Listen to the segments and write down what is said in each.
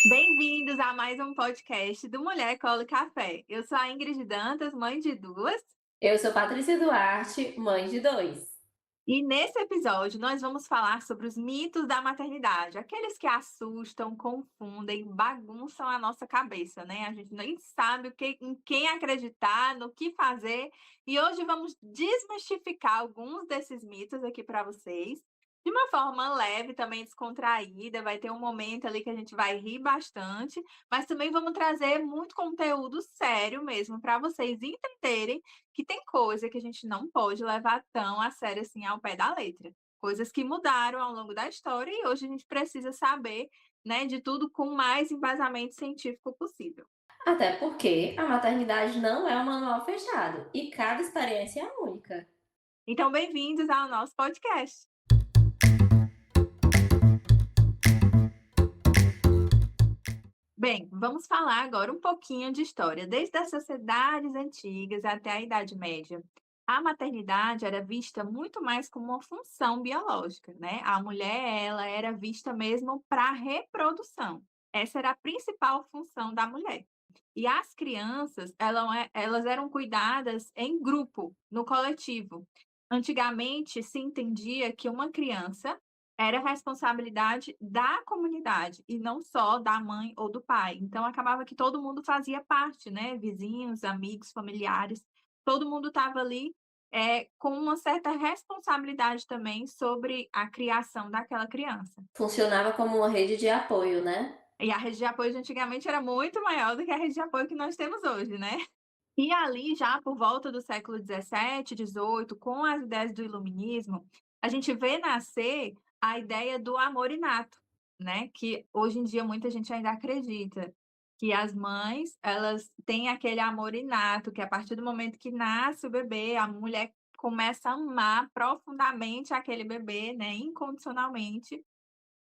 Bem-vindos a mais um podcast do Mulher Colo e Café. Eu sou a Ingrid Dantas, mãe de duas, Eu sou Patrícia Duarte, mãe de dois. e nesse episódio nós vamos falar sobre os mitos da maternidade, aqueles que assustam, confundem, bagunçam a nossa cabeça, né? A gente nem sabe em quem acreditar, no que fazer, e hoje vamos desmistificar alguns desses mitos aqui para vocês. De uma forma leve, também descontraída, vai ter um momento ali que a gente vai rir bastante, mas também vamos trazer muito conteúdo sério mesmo para vocês entenderem que tem coisa que a gente não pode levar tão a sério assim ao pé da letra. Coisas que mudaram ao longo da história e hoje a gente precisa saber, né, de tudo com o mais embasamento científico possível. Até porque a maternidade não é um manual fechado e cada experiência é única. Então, bem-vindos ao nosso podcast. Bem, vamos falar agora um pouquinho de história. Desde as sociedades antigas até a Idade Média, a maternidade era vista muito mais como uma função biológica, né? A mulher, ela era vista mesmo para reprodução. Essa era a principal função da mulher. E as crianças, elas eram cuidadas em grupo, no coletivo. Antigamente, se entendia que uma criança era responsabilidade da comunidade e não só da mãe ou do pai. Então acabava que todo mundo fazia parte, né, vizinhos, amigos, familiares, todo mundo estava ali, com uma certa responsabilidade também sobre a criação daquela criança. Funcionava como uma rede de apoio, né? E a rede de apoio de antigamente era muito maior do que a rede de apoio que nós temos hoje, né. E ali já por volta do século 17, 18, com as ideias do iluminismo, a gente vê nascer a ideia do amor inato, né, que hoje em dia muita gente ainda acredita, que as mães, elas têm aquele amor inato, que a partir do momento que nasce o bebê, a mulher começa a amar profundamente aquele bebê, né, incondicionalmente,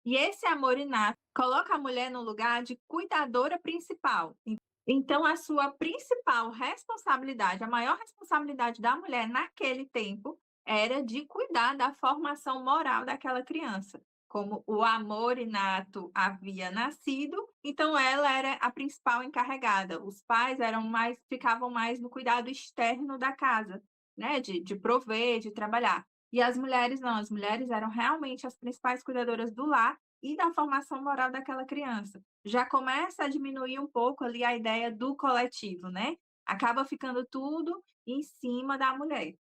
e esse amor inato coloca a mulher no lugar de cuidadora principal. Então, a sua principal responsabilidade, a maior responsabilidade da mulher naquele tempo, era de cuidar da formação moral daquela criança. Como o amor inato havia nascido, então ela era a principal encarregada. Os pais ficavam mais no cuidado externo da casa, né? De prover, de trabalhar. E as mulheres não, as mulheres eram realmente as principais cuidadoras do lar e da formação moral daquela criança. Já começa a diminuir um pouco ali a ideia do coletivo, né? Acaba ficando tudo em cima da mulher.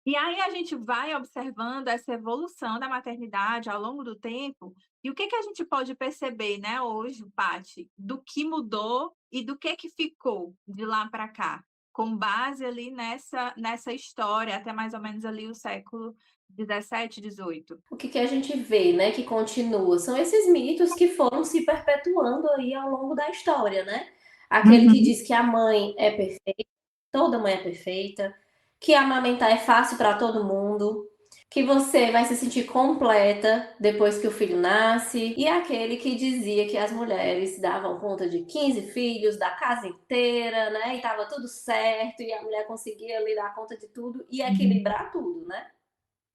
E aí a gente vai observando essa evolução da maternidade ao longo do tempo, e o que que a gente pode perceber, né, hoje, Paty, do que mudou e do que ficou de lá para cá, com base ali nessa história, até mais ou menos ali o século 17, 18. O que a gente vê, né, que continua, são esses mitos que foram se perpetuando aí ao longo da história, né? Aquele que Uhum. diz que a mãe é perfeita, toda mãe é perfeita, que amamentar é fácil para todo mundo, que você vai se sentir completa depois que o filho nasce, e aquele que dizia que as mulheres davam conta de 15 filhos, da casa inteira, né? E estava tudo certo, e a mulher conseguia ali dar conta de tudo e Uhum. equilibrar tudo, né?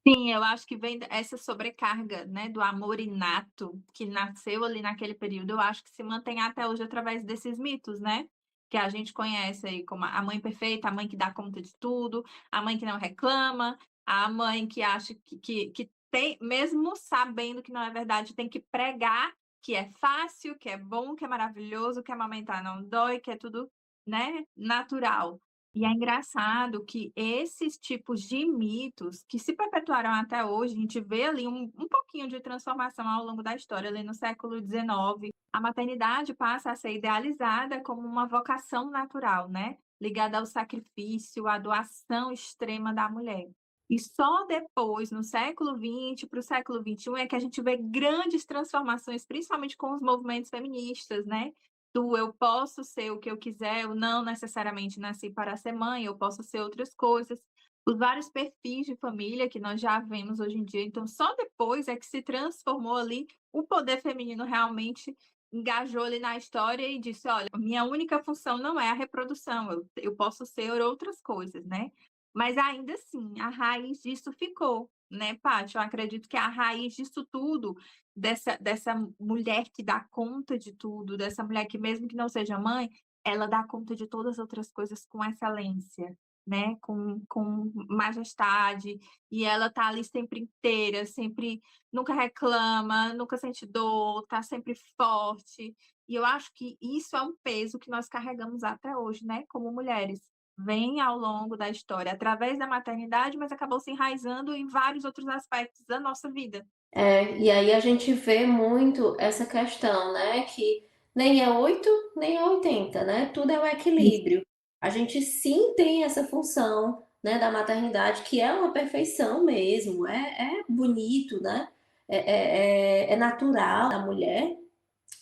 Sim, eu acho que vem essa sobrecarga, né, do amor inato que nasceu ali naquele período, eu acho que se mantém até hoje através desses mitos, né, que a gente conhece aí como a mãe perfeita, a mãe que dá conta de tudo, a mãe que não reclama, a mãe que acha que tem mesmo sabendo que não é verdade, tem que pregar que é fácil, que é bom, que é maravilhoso, que amamentar não dói, que é tudo, né, natural. E é engraçado que esses tipos de mitos que se perpetuaram até hoje, a gente vê ali um pouquinho de transformação ao longo da história, ali no século XIX, a maternidade passa a ser idealizada como uma vocação natural, né, ligada ao sacrifício, à doação extrema da mulher. E só depois, no século XX para o século XXI, é que a gente vê grandes transformações, principalmente com os movimentos feministas, né, do eu posso ser o que eu quiser, eu não necessariamente nasci para ser mãe, eu posso ser outras coisas. Os vários perfis de família que nós já vemos hoje em dia, então só depois é que se transformou ali, o poder feminino realmente engajou ali na história e disse: "Olha, minha única função não é a reprodução, eu posso ser outras coisas", né. Mas ainda assim, a raiz disso ficou, né, Paty? Eu acredito que a raiz disso tudo, dessa mulher que dá conta de tudo, dessa mulher que mesmo que não seja mãe, ela dá conta de todas as outras coisas com excelência, né, com majestade, e ela tá ali sempre inteira, sempre nunca reclama, nunca sente dor, tá sempre forte. E eu acho que isso é um peso que nós carregamos até hoje, né, como mulheres. Vem ao longo da história, através da maternidade, mas acabou se enraizando em vários outros aspectos da nossa vida. E aí a gente vê muito essa questão, né, que nem é 8 nem é 80, né, tudo é o Isso. equilíbrio. A gente sim tem essa função, né, da maternidade, que é uma perfeição mesmo, é bonito, né, é natural da mulher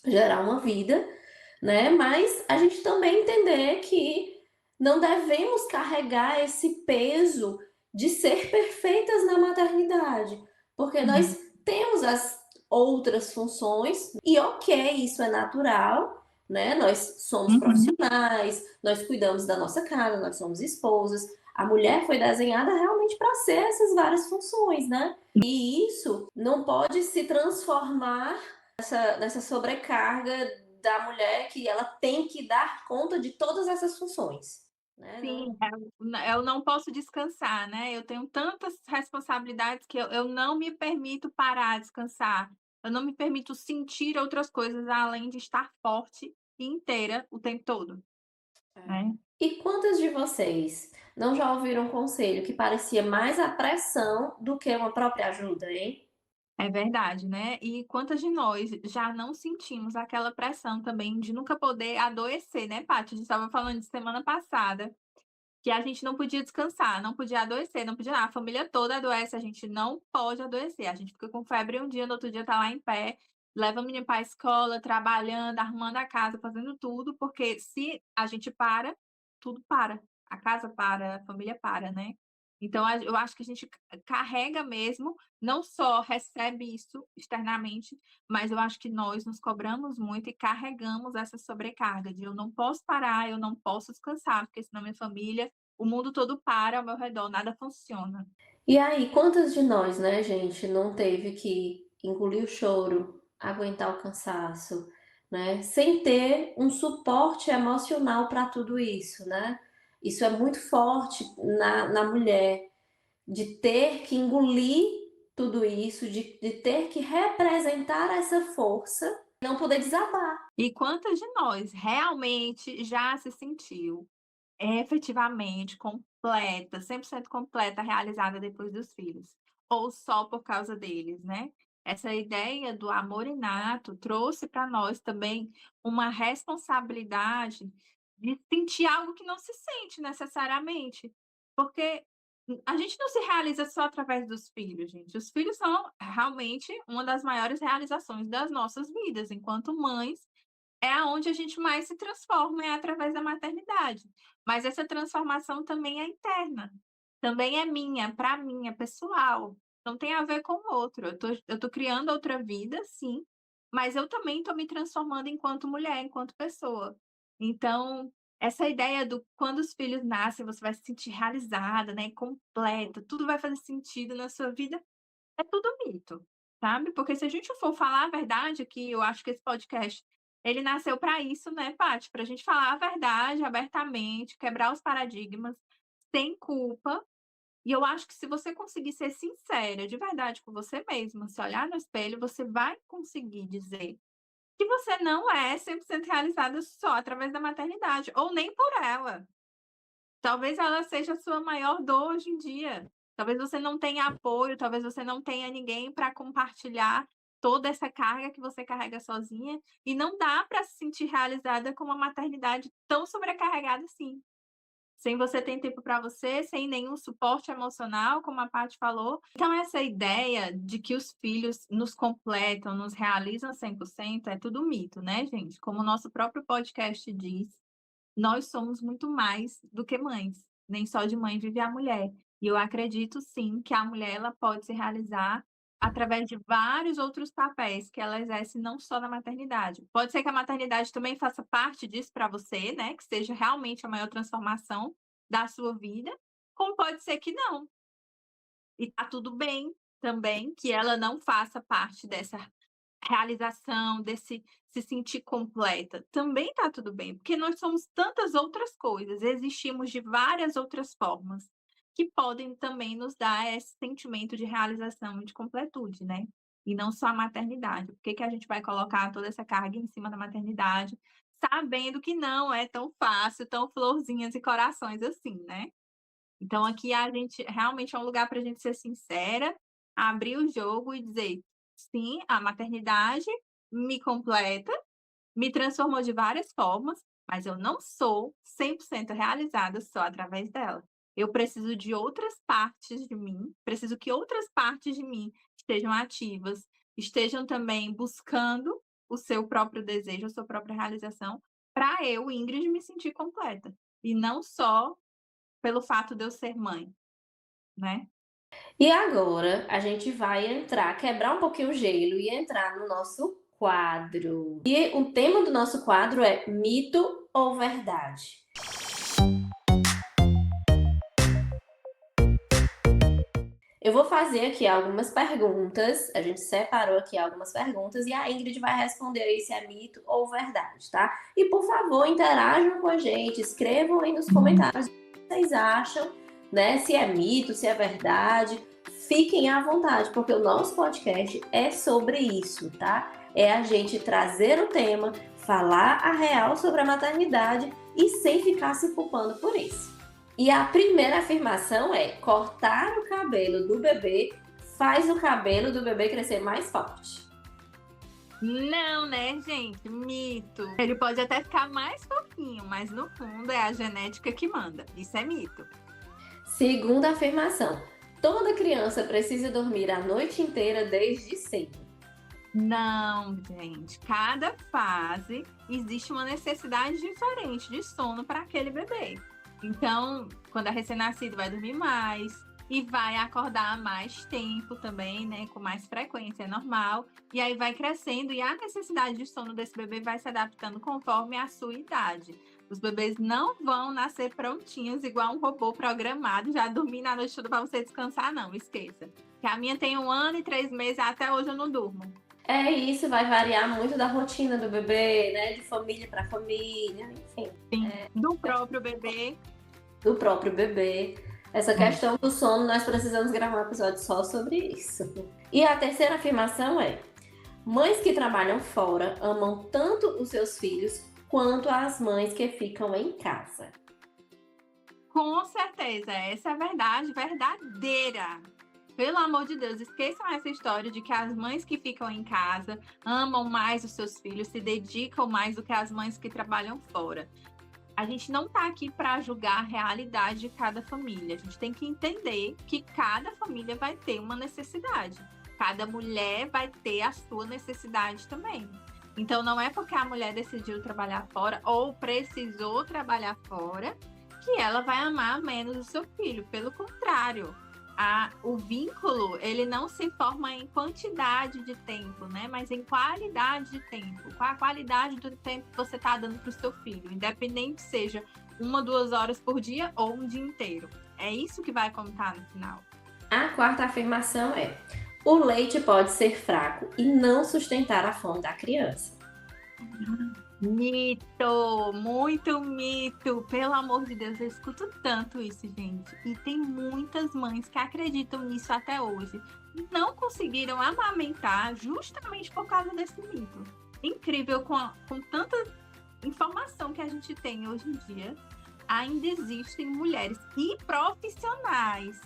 gerar uma vida, né, mas a gente também entender que não devemos carregar esse peso de ser perfeitas na maternidade, porque Uhum, nós temos as outras funções e ok, isso é natural, né? Nós somos uhum. profissionais, nós cuidamos da nossa casa, nós somos esposas. A mulher foi desenhada realmente para ser essas várias funções, né? E isso não pode se transformar nessa sobrecarga da mulher que ela tem que dar conta de todas essas funções, né? Sim, Não. eu não posso descansar, né, eu tenho tantas responsabilidades que eu não me permito parar, descansar. Eu não me permito sentir outras coisas além de estar forte e inteira o tempo todo, É. né. E quantas de vocês não já ouviram um conselho que parecia mais a pressão do que uma própria ajuda, hein? É verdade, né. E quantas de nós já não sentimos aquela pressão também de nunca poder adoecer, né, Paty? A gente estava falando de semana passada, que a gente não podia descansar, não podia adoecer, não podia a família toda adoece, a gente não pode adoecer, a gente fica com febre um dia, no outro dia tá lá em pé, leva o menino pra escola, trabalhando, arrumando a casa, fazendo tudo, porque se a gente para, tudo para. A casa para, a família para, né. Então eu acho que a gente carrega mesmo, não só recebe isso externamente, mas eu acho que nós nos cobramos muito e carregamos essa sobrecarga de eu não posso parar, eu não posso descansar, porque senão minha família, o mundo todo para ao meu redor, nada funciona. E aí, quantas de nós, né, gente, não teve que engolir o choro, aguentar o cansaço, né, sem ter um suporte emocional para tudo isso, né? Isso é muito forte na mulher, de ter que engolir tudo isso, de ter que representar essa força, não poder desabar. E quantas de nós realmente já se sentiu efetivamente completa, 100% completa, realizada depois dos filhos, ou só por causa deles, né. Essa ideia do amor inato trouxe para nós também uma responsabilidade de sentir algo que não se sente necessariamente, porque a gente não se realiza só através dos filhos, gente. Os filhos são realmente uma das maiores realizações das nossas vidas enquanto mães, é aonde a gente mais se transforma, é através da maternidade. Mas essa transformação também é interna, também é minha, para mim, é pessoal, não tem a ver com o outro. Eu tô criando outra vida, sim, mas eu também estou me transformando enquanto mulher, enquanto pessoa. Então, essa ideia do quando os filhos nascem, você vai se sentir realizada, né, completa, tudo vai fazer sentido na sua vida, é tudo mito, sabe, porque se a gente for falar a verdade aqui, eu acho que esse podcast, ele nasceu para isso, né, Paty, pra gente falar a verdade abertamente, quebrar os paradigmas, sem culpa, e eu acho que se você conseguir ser sincera, de verdade, com você mesma, se olhar no espelho, você vai conseguir dizer que você não é 100% realizada só através da maternidade, ou nem por ela. Talvez ela seja a sua maior dor hoje em dia. Talvez você não tenha apoio, talvez você não tenha ninguém para compartilhar toda essa carga que você carrega sozinha, e não dá para se sentir realizada com uma maternidade tão sobrecarregada assim. Sem você ter tempo para você, sem nenhum suporte emocional, como a Paty falou. Então essa ideia de que os filhos nos completam, nos realizam 100% é tudo mito, né, gente? Como o nosso próprio podcast diz, nós somos muito mais do que mães, nem só de mãe vive a mulher. E eu acredito sim que a mulher ela pode se realizar através de vários outros papéis que ela exerce não só na maternidade. Pode ser que a maternidade também faça parte disso para você, né, que seja realmente a maior transformação da sua vida, como pode ser que não. E tá tudo bem, também que ela não faça parte dessa realização, desse se sentir completa, também tá tudo bem, porque nós somos tantas outras coisas, existimos de várias outras formas, que podem também nos dar esse sentimento de realização e de completude, né. E não só a maternidade. Por que que a gente vai colocar toda essa carga em cima da maternidade, sabendo que não é tão fácil, tão florzinhas e corações assim, né. Então aqui a gente realmente é um lugar para a gente ser sincera, abrir o jogo e dizer: "Sim, a maternidade me completa, me transformou de várias formas, mas eu não sou 100% realizada só através dela. Eu preciso de outras partes de mim, preciso que outras partes de mim estejam ativas, estejam também buscando o seu próprio desejo, a sua própria realização, para eu, Ingrid, me sentir completa, e não só pelo fato de eu ser mãe", né. E agora a gente vai entrar, quebrar um pouquinho o gelo e entrar no nosso quadro. E o tema do nosso quadro é mito ou verdade? Eu vou fazer aqui algumas perguntas, a gente separou aqui algumas perguntas e a Ingrid vai responder aí se é mito ou verdade, tá? E por favor, interajam com a gente, escrevam aí nos comentários o que vocês acham, né? Se é mito, se é verdade. Fiquem à vontade, porque o nosso podcast é sobre isso, tá? É a gente trazer o tema, falar a real sobre a maternidade e sem ficar se culpando por isso. E a primeira afirmação é: cortar o cabelo do bebê faz o cabelo do bebê crescer mais forte. Não, né, gente, mito. Ele pode até ficar mais fofinho, mas no fundo é a genética que manda, isso é mito. Segunda afirmação: toda criança precisa dormir a noite inteira desde cedo. Não, gente, cada fase existe uma necessidade diferente de sono para aquele bebê. Então, quando é recém-nascido, vai dormir mais e vai acordar mais tempo também, né, com mais frequência, é normal. E aí vai crescendo e a necessidade de sono desse bebê vai se adaptando conforme a sua idade. Os bebês não vão nascer prontinhos, igual um robô programado, já dormir na noite toda para você descansar, não, esqueça. Que a minha tem 1 ano e 3 meses, até hoje eu não durmo. É isso, vai variar muito da rotina do bebê, né? De família para família, enfim, Sim, do próprio bebê. do próprio bebê. Essa questão do sono, nós precisamos gravar um episódio só sobre isso. E a terceira afirmação é: mães que trabalham fora amam tanto os seus filhos quanto as mães que ficam em casa. Com certeza, essa é a verdade verdadeira. Pelo amor de Deus, esqueçam essa história de que as mães que ficam em casa amam mais os seus filhos, se dedicam mais do que as mães que trabalham fora. A gente não está aqui para julgar a realidade de cada família. A gente tem que entender que cada família vai ter uma necessidade. Cada mulher vai ter a sua necessidade também. Então, não é porque a mulher decidiu trabalhar fora ou precisou trabalhar fora que ela vai amar menos o seu filho. Pelo contrário, o vínculo, ele não se forma em quantidade de tempo, né? Mas em qualidade de tempo. Qual a qualidade do tempo que você está dando para o seu filho, independente seja 1, 2 horas por dia ou um dia inteiro. É isso que vai contar no final. A quarta afirmação é: o leite pode ser fraco e não sustentar a fome da criança. Mito, muito mito. Pelo amor de Deus, eu escuto tanto isso, gente. E tem muitas mães que acreditam nisso até hoje. Não conseguiram amamentar justamente por causa desse mito. Incrível, com tanta informação que a gente tem hoje em dia, ainda existem mulheres e profissionais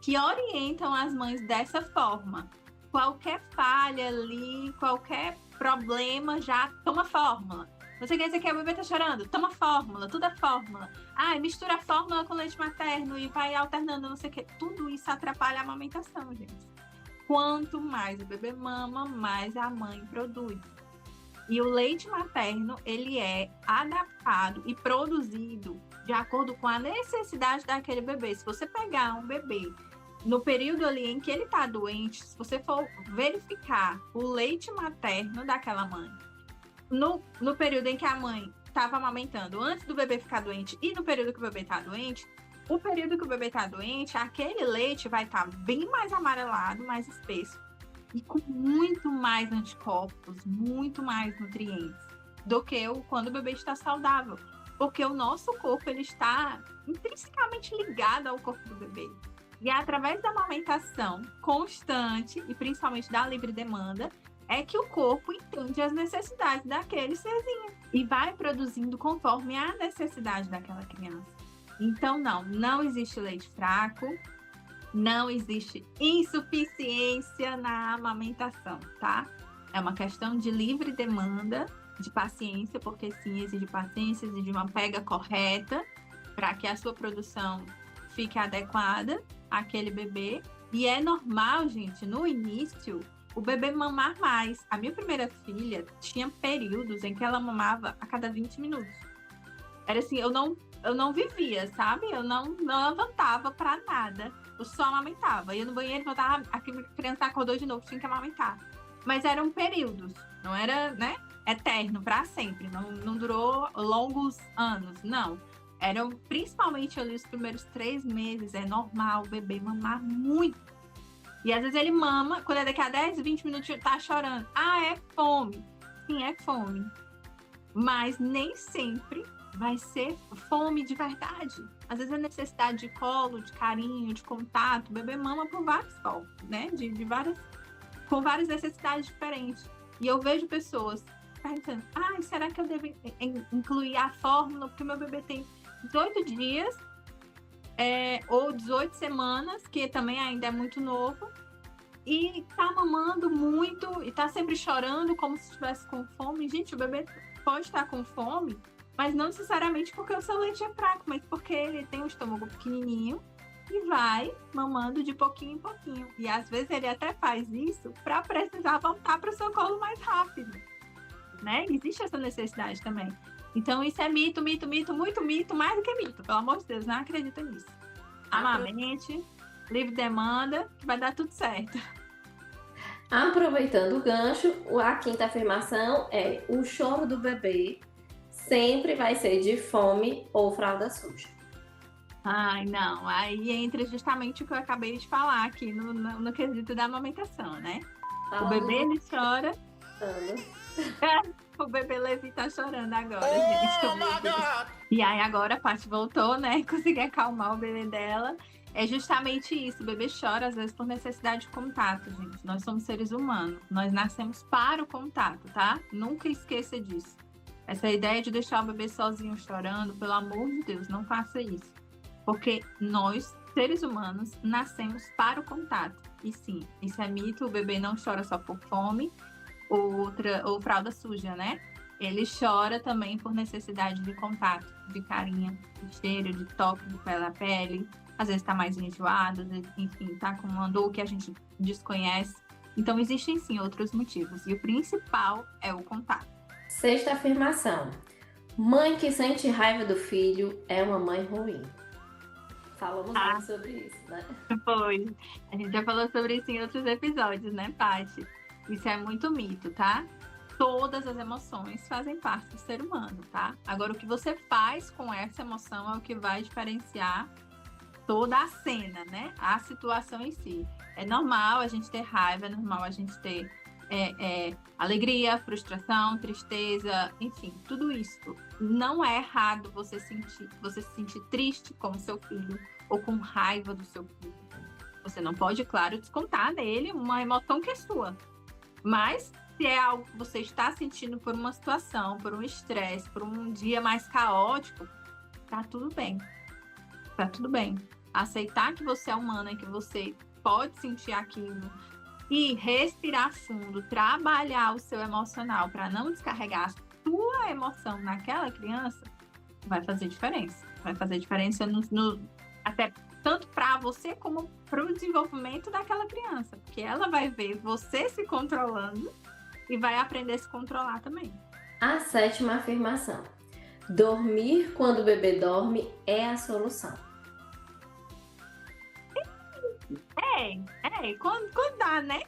que orientam as mães dessa forma. Qualquer falha ali, qualquer problema, já toma fórmula. Você quer dizer que o bebê tá chorando? Toma fórmula, tudo é fórmula. Mistura a fórmula com leite materno e vai alternando, não sei o quê. Tudo isso atrapalha a amamentação, gente. Quanto mais o bebê mama, mais a mãe produz. E o leite materno, ele é adaptado e produzido de acordo com a necessidade daquele bebê. Se você pegar um bebê no período ali em que ele está doente, se você for verificar o leite materno daquela mãe, no período em que a mãe estava amamentando, antes do bebê ficar doente e no período que o bebê está doente, O período que o bebê está doente, aquele leite vai estar bem mais amarelado, mais espesso e com muito mais anticorpos, muito mais nutrientes do que quando o bebê está saudável. Porque o nosso corpo ele está intrinsecamente ligado ao corpo do bebê. E é através da amamentação constante e principalmente da livre demanda é que o corpo entende as necessidades daquele serzinho e vai produzindo conforme a necessidade daquela criança. Então, não existe leite fraco, não existe insuficiência na amamentação, tá? É uma questão de livre demanda, de paciência, porque sim, exige paciência, exige uma pega correta para que a sua produção fique adequada àquele bebê. E é normal, gente, no início, o bebê mamar mais. A minha primeira filha tinha períodos em que ela mamava a cada 20 minutos. Era assim, eu não vivia, sabe? Eu não levantava para nada. Eu só amamentava. Ia no banheiro, voltava, a criança acordou de novo, tinha que amamentar. Mas eram períodos, não era, né, eterno, para sempre. Não durou longos anos, não. Eram principalmente ali os primeiros 3 meses, é normal o bebê mamar muito. E às vezes ele mama, quando é daqui a 10, 20 minutos tá chorando. Ah, é fome. Sim, é fome. Mas nem sempre vai ser fome de verdade. Às vezes é necessidade de colo, de carinho, de contato. O bebê mama por vários focos, né? Com várias necessidades diferentes. E eu vejo pessoas pensando, será que eu devo incluir a fórmula? Porque meu bebê tem 18 dias ou 18 semanas, que também ainda é muito novo, e tá mamando muito, e tá sempre chorando como se estivesse com fome. Gente, o bebê pode estar com fome, mas não necessariamente porque o seu leite é fraco, mas porque ele tem um estômago pequenininho e vai mamando de pouquinho em pouquinho. E às vezes ele até faz isso para precisar voltar para o seu colo mais rápido, né? Existe essa necessidade também. Então isso é mito, muito mito, mais do que mito. Pelo amor de Deus, não acredita nisso. Amamente, livre demanda, que vai dar tudo certo. Aproveitando o gancho, a quinta afirmação é: o choro do bebê sempre vai ser de fome ou fralda suja. Ai, não. Aí entra justamente o que eu acabei de falar aqui no quesito da amamentação, né? O bebê, ele chora. O bebê Levi tá chorando agora, gente. E aí agora a Paty voltou, né? Consegui acalmar o bebê dela. É justamente isso. O bebê chora, às vezes, por necessidade de contato, gente. Nós somos seres humanos. Nós nascemos para o contato, tá? Nunca esqueça disso. Essa ideia de deixar o bebê sozinho chorando, pelo amor de Deus, não faça isso. Porque nós, seres humanos, nascemos para o contato. E sim, isso é mito, o bebê não chora só por fome ou fralda suja, né? Ele chora também por necessidade de contato, de carinho, de cheiro, de toque de pele a pele. Às vezes está mais enjoado, enfim, está com uma dor que a gente desconhece. Então, existem sim outros motivos. E o principal é o contato. Sexta afirmação: mãe que sente raiva do filho é uma mãe ruim. Falamos muito sobre isso, né? Foi. A gente já falou sobre isso em outros episódios, né, Paty? Isso é muito mito, tá? Todas as emoções fazem parte do ser humano, tá? Agora, o que você faz com essa emoção é o que vai diferenciar toda a cena, né? A situação em si. É normal a gente ter raiva, é normal a gente ter alegria, frustração, tristeza, enfim, tudo isso. Não é errado você se sentir triste com o seu filho ou com raiva do seu filho. Você não pode, claro, descontar nele uma emoção que é sua. Mas se é algo que você está sentindo por uma situação, por um estresse, por um dia mais caótico, tá tudo bem. Tá tudo bem. Aceitar que você é humana e que você pode sentir aquilo e respirar fundo, trabalhar o seu emocional para não descarregar a sua emoção naquela criança, vai fazer diferença. Vai fazer diferença até tanto para você como para o desenvolvimento daquela criança, porque ela vai ver você se controlando e vai aprender a se controlar também. A sétima afirmação: dormir quando o bebê dorme é a solução. Quando dá, né?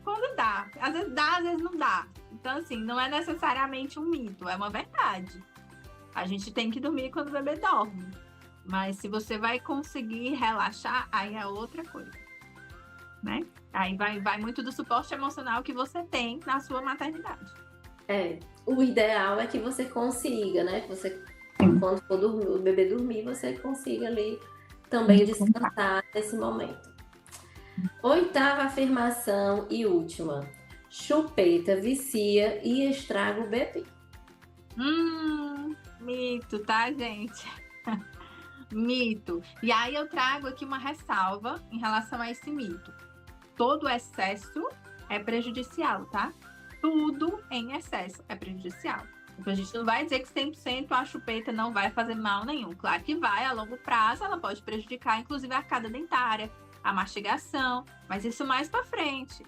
Quando dá. Às vezes dá, às vezes não dá. Então, assim, não é necessariamente um mito, é uma verdade. A gente tem que dormir quando o bebê dorme. Mas se você vai conseguir relaxar, aí é outra coisa, né? Aí vai muito do suporte emocional que você tem na sua maternidade. O ideal é que você consiga, né? Que você, quando for dormir, o bebê dormir, você consiga ali também descansar nesse momento. 8ª afirmação e última. Chupeta vicia e estraga o bebê. Mito, tá, gente? Mito. E aí eu trago aqui uma ressalva em relação a esse mito. Todo excesso é prejudicial, tá? Tudo em excesso é prejudicial. Então a gente não vai dizer que 100% a chupeta não vai fazer mal nenhum. Claro que vai, a longo prazo ela pode prejudicar, inclusive a arcada dentária, a mastigação, mas isso mais para frente.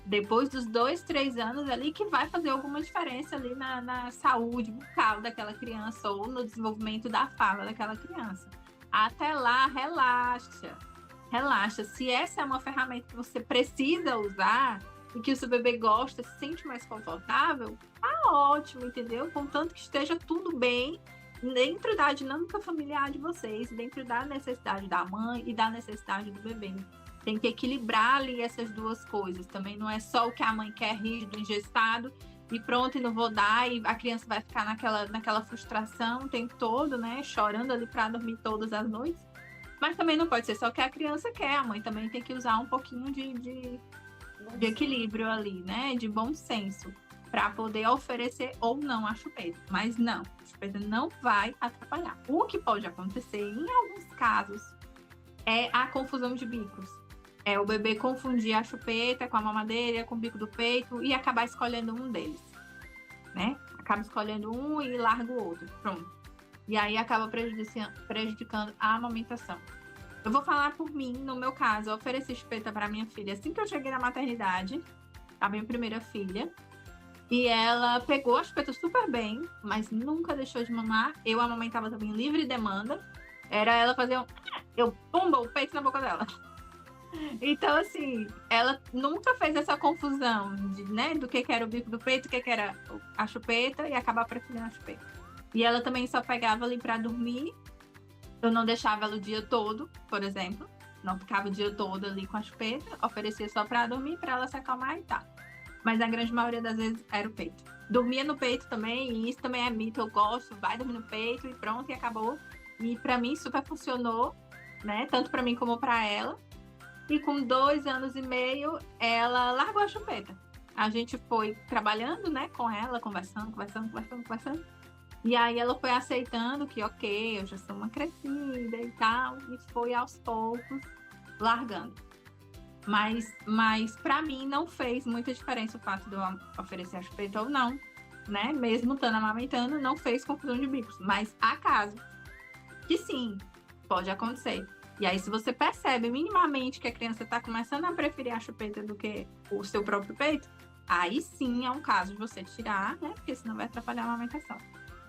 Depois dos 2, 3 anos ali que vai fazer alguma diferença ali na saúde bucal daquela criança ou no desenvolvimento da fala daquela criança. Até lá, relaxa. Relaxa. Se essa é uma ferramenta que você precisa usar e que o seu bebê gosta, se sente mais confortável, tá ótimo, entendeu? Contanto que esteja tudo bem dentro da dinâmica familiar de vocês, dentro da necessidade da mãe e da necessidade do bebê. Tem que equilibrar ali essas duas coisas. Também não é só o que a mãe quer, rígido, engessado, e pronto, e não vou dar, e a criança vai ficar naquela frustração o tempo todo, né? Chorando ali para dormir todas as noites. Mas também não pode ser só o que a criança quer. A mãe também tem que usar um pouquinho de equilíbrio ali, né? De bom senso, para poder oferecer ou não a chupeta. Mas não, a chupeta não vai atrapalhar. O que pode acontecer, em alguns casos, é a confusão de bicos. É o bebê confundir a chupeta com a mamadeira, com o bico do peito e acabar escolhendo um deles, né? Acaba escolhendo um e larga o outro, pronto. E aí acaba prejudicando a amamentação. Eu vou falar por mim, no meu caso, eu ofereci chupeta para minha filha assim que eu cheguei na maternidade, a minha primeira filha, e ela pegou a chupeta super bem, mas nunca deixou de mamar. Eu amamentava também livre demanda, era ela fazer eu pumba o peito na boca dela. Então, assim, ela nunca fez essa confusão né, do que era o bico do peito, o que era a chupeta, e acabar preferindo a chupeta. E ela também só pegava ali para dormir. Eu não deixava ela o dia todo, por exemplo. Não ficava o dia todo ali com a chupeta. Oferecia só para dormir, para ela se acalmar e tal. Mas a grande maioria das vezes era o peito. Dormia no peito também, e isso também é mito. Eu gosto, vai dormir no peito e pronto, e acabou. E para mim super funcionou, né? Tanto para mim como para ela. E com 2 anos e meio, ela largou a chupeta. A gente foi trabalhando, né, com ela, conversando. E aí ela foi aceitando que, ok, eu já sou uma crescida e tal. E foi aos poucos largando. Mas para mim não fez muita diferença o fato de eu oferecer a chupeta ou não, né? Mesmo estando amamentando, não fez confusão de bicos. Mas há casos que sim, pode acontecer. E aí, se você percebe minimamente que a criança está começando a preferir a chupeta do que o seu próprio peito, aí sim é um caso de você tirar, né? Porque senão vai atrapalhar a amamentação.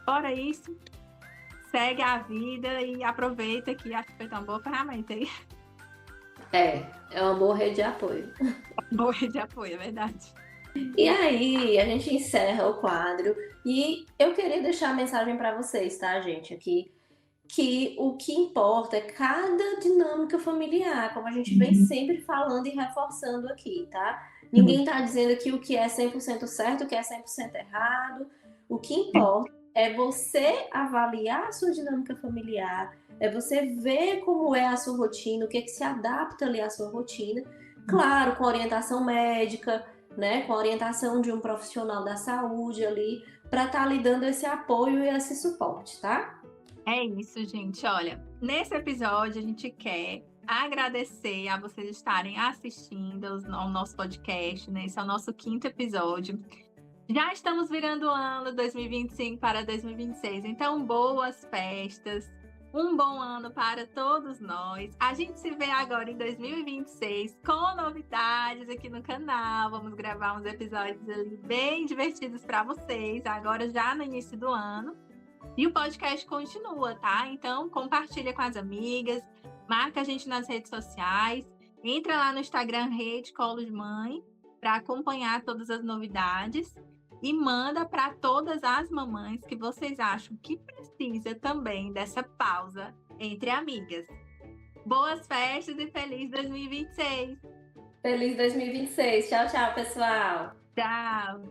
Fora isso, segue a vida e aproveita que a chupeta é uma boa ferramenta aí. É uma boa rede de apoio. Boa rede de apoio, é verdade. E aí, a gente encerra o quadro. E eu queria deixar a mensagem para vocês, tá, gente? Aqui. Que o que importa é cada dinâmica familiar, como a gente vem sempre falando e reforçando aqui, tá? Ninguém tá dizendo aqui o que é 100% certo, o que é 100% errado. O que importa é você avaliar a sua dinâmica familiar, é você ver como é a sua rotina, o que se adapta ali à sua rotina. Claro, com orientação médica, né? Com a orientação de um profissional da saúde ali, para estar lhe dando esse apoio e esse suporte, tá? É isso, gente. Olha, nesse episódio a gente quer agradecer a vocês estarem assistindo ao nosso podcast, né? Esse é o nosso 5º episódio. Já estamos virando o ano 2025 para 2026, então boas festas, um bom ano para todos nós. A gente se vê agora em 2026 com novidades aqui no canal. Vamos gravar uns episódios ali bem divertidos para vocês, agora já no início do ano. E o podcast continua, tá? Então, compartilha com as amigas, marca a gente nas redes sociais, entra lá no Instagram, Rede Colos Mãe, para acompanhar todas as novidades e manda para todas as mamães que vocês acham que precisa também dessa pausa entre amigas. Boas festas e feliz 2026. Feliz 2026. Tchau, tchau, pessoal. Tchau.